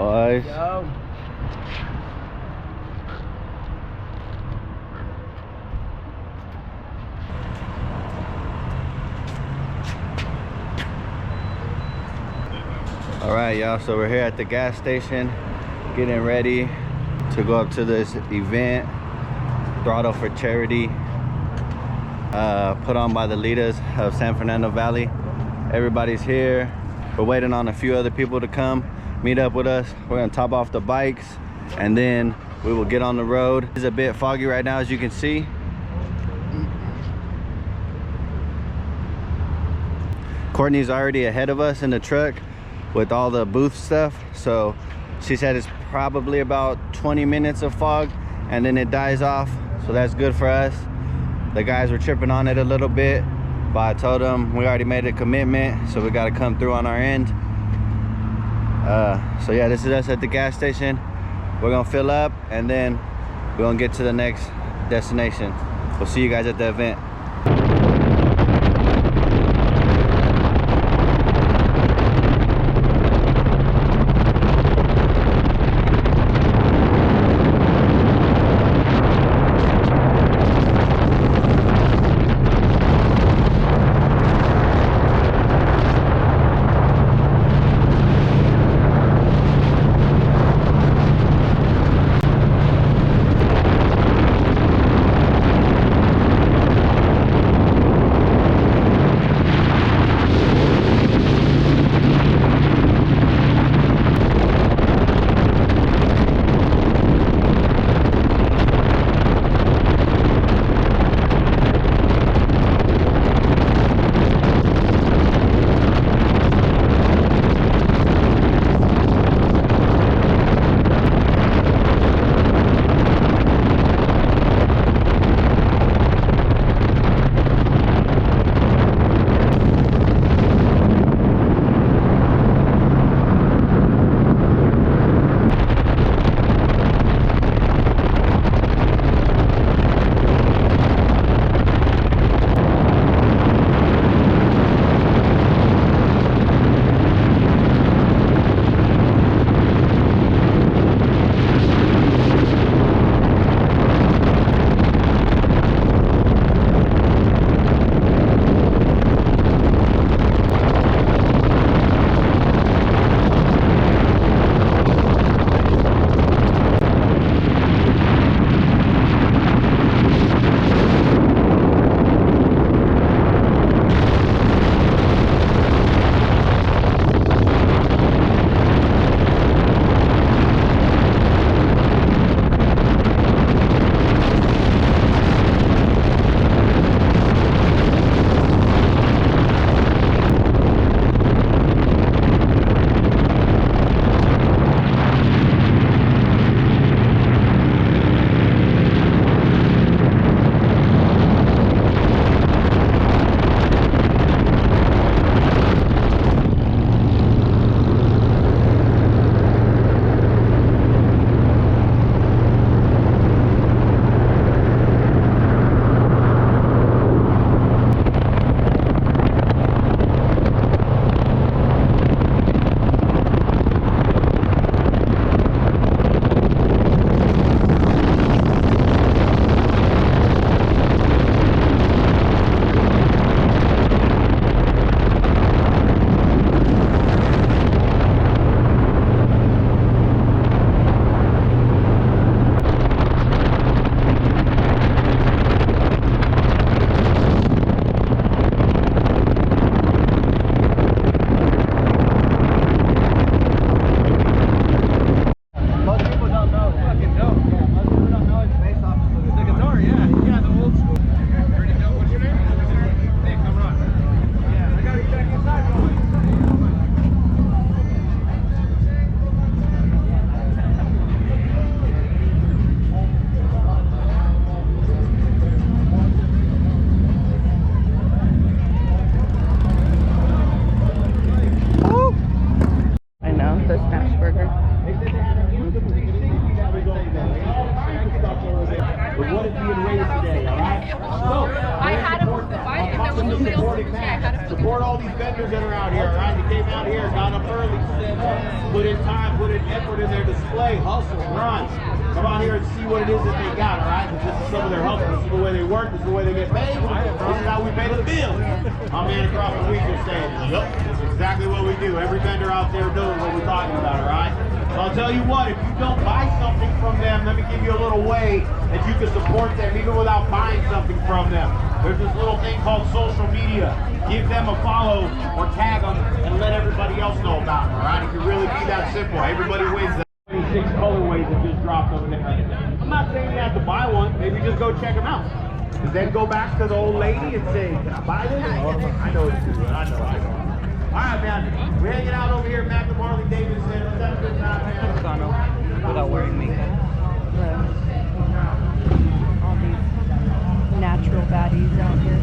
boys. Yo. All right, y'all, so we're here at the gas station getting ready to go up to this event, Throttle for Charity, put on by the Litas of San Fernando Valley. Everybody's here. We're waiting on a few other people to come meet up with us. We're gonna top off the bikes and then we will get on the road. It's a bit foggy right now, as you can see. Courtney's already ahead of us in the truck with all the booth stuff, so she said it's probably about 20 minutes of fog and then it dies off, so that's good for us. The guys were tripping on it a little bit, but I told them we already made a commitment, so we got to come through on our end. So yeah, this is us at the gas station. We're gonna fill up and then we're gonna get to the next destination. We'll see you guys at the event. support all these vendors that are out here, all right? They came out here, got up early, put in time, put in effort in their display, hustle, run. Come out here and see what it is that they got, all right? Because this is some of their hustle. This is the way they work. This is the way they get paid. This is how we pay the bill. My man across the week is saying, yep, that's exactly what we do. Every vendor out there knows what we're talking about, all right? So I'll tell you what, if you don't buy something from them, let me give you a little way that you can support them even without buying something from them. There's this little thing called social media. Give them a follow or tag them and let everybody else know about them, all right? It can really be that simple. Everybody wins that. 26 colorways that just dropped over there. I'm not saying you have to buy one. Maybe just go check them out. And then go back to the old lady and say, can I buy this? I know it's good. I know. All right, man. We're hanging out over here at Magnum Harley Davidson. Let's have a good time, man. Without wearing makeup. All these natural baddies out here.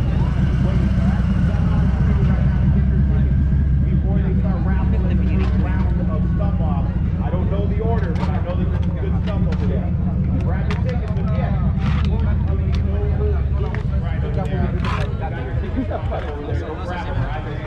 Before they start raffling the beauty round of stuff off, I don't know the order, but I know that there's some good stuff over there. Grab your tickets, but yeah. Right over there. Got your tickets up over there. Go grab them right there.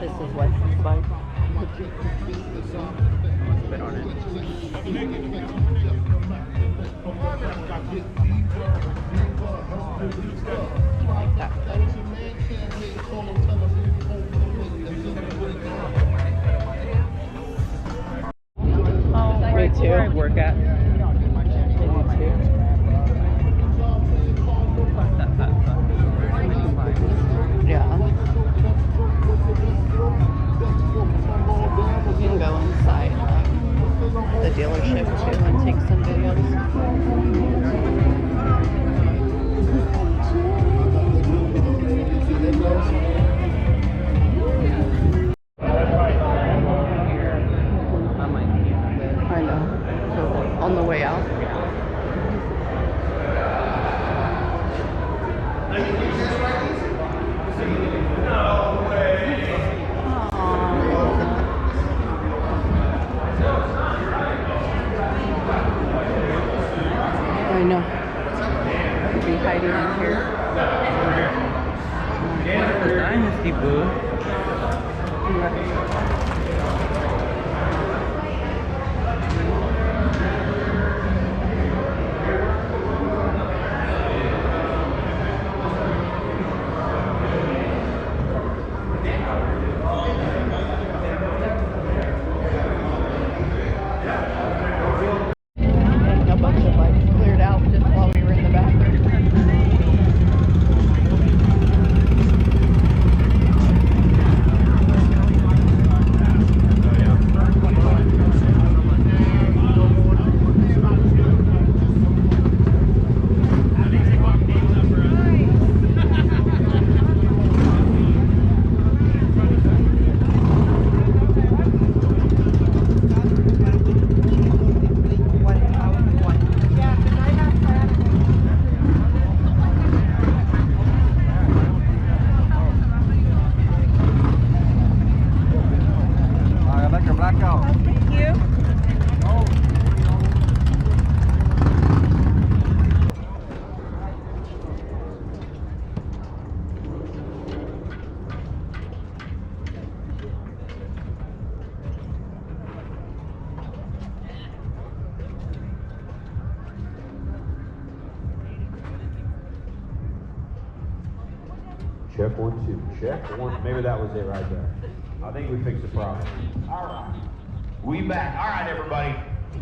This is license bike. Spit on it. Like that. Oh, right where I work at. Yeah. You can go inside the dealership too and take some videos. I know. So on the way out. I know. Could be hiding in here. The Dynasty booth. A bunch of bikes cleared out just while we were in the bathroom. Check 1, 2. Check 1. Maybe that was it right there. I think we fixed the problem. All right. We back. All right, everybody.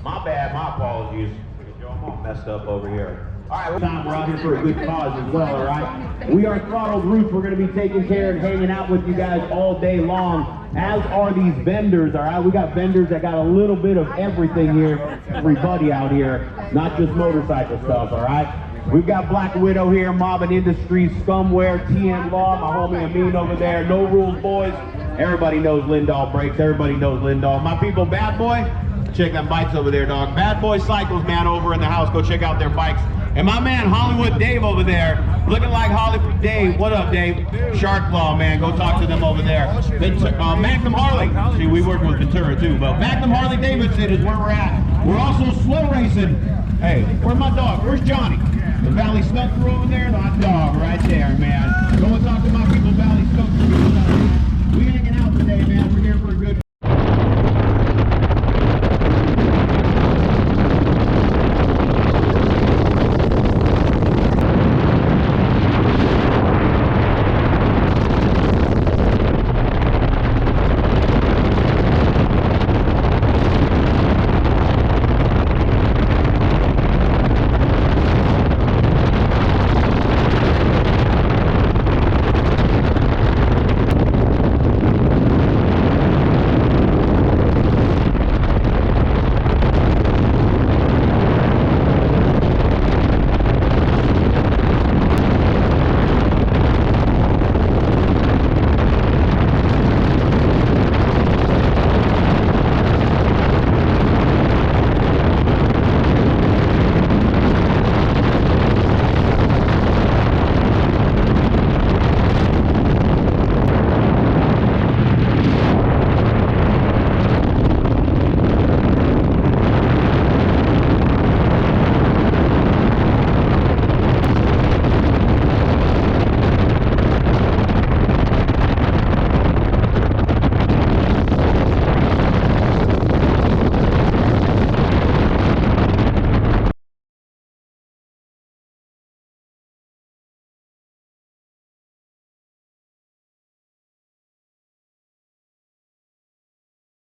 My bad. My apologies. I'm all messed up over here. All right, we're out here for a good cause as well, all right? We are Throttled Roots. We're going to be taking care and hanging out with you guys all day long, as are these vendors, all right? We got vendors that got a little bit of everything here, everybody out here, not just motorcycle stuff, all right? We've got Black Widow here, Mob and Industries, Scumware, TN Law, my homie Amin over there, No Rules Boys. Everybody knows Lindahl Brakes, everybody knows Lindahl. My people, Bad Boy, check them bikes over there, dog. Bad Boy Cycles, man, over in the house, go check out their bikes. And my man Hollywood Dave over there, looking like Hollywood Dave. What up, Dave? Shark Claw, man, go talk to them over there. Magnum Harley, see, we work with Ventura too, but Magnum Harley Davidson is where we're at. We're also slow racing. Hey, where's my dog? Where's Johnny? The Valley Snuck Crew over there? My dog right there, man.